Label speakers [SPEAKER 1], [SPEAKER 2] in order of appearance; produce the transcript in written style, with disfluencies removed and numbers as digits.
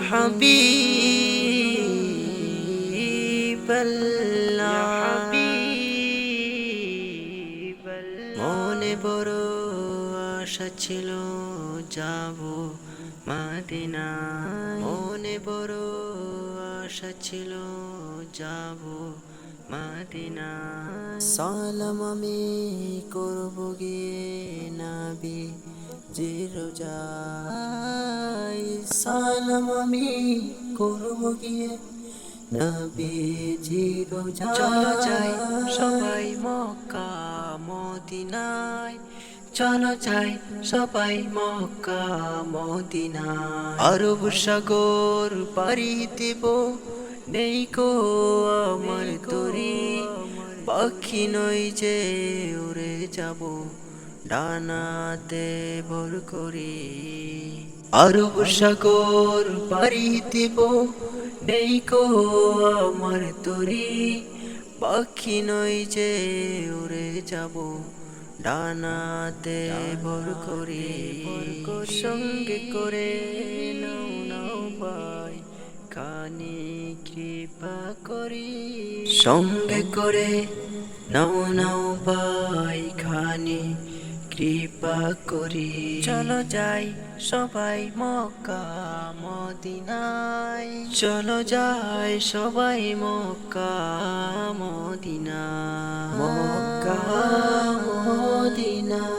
[SPEAKER 1] হাবিবাল্লাহ মনে বড় আশা ছিল যাব মদিনা মনে বড় আশা ছিল যাব মদিনা সালাম আমি করব গিয়ে নবী জির রোজায় সালাম আমি করব গিয়ে নবী জির রোজায় চলো যাই সবাই মক্কা মদিনায় চলো যাই সবাই মক্কা মদিনায় আরব সাগর পাড়ি দেব নেই কো আমার তরি পাখি নই যে উড়ে যাব ডানাতে ভর করি আরব সাগর পাড়ি দেব নেই কো আমার তরি পাখি নই যে উড়ে যাব ডানাতে ভর করি সঙ্গে করে নাও নাও ভাই খানি কৃপা করি সঙ্গে করে নাও নাও ভাই খানি কৃপা করি চলো যাই সবাই মক্কা মদিনায় চলো যাই সবাই মক্কা মদিনা মক্কা মদিনা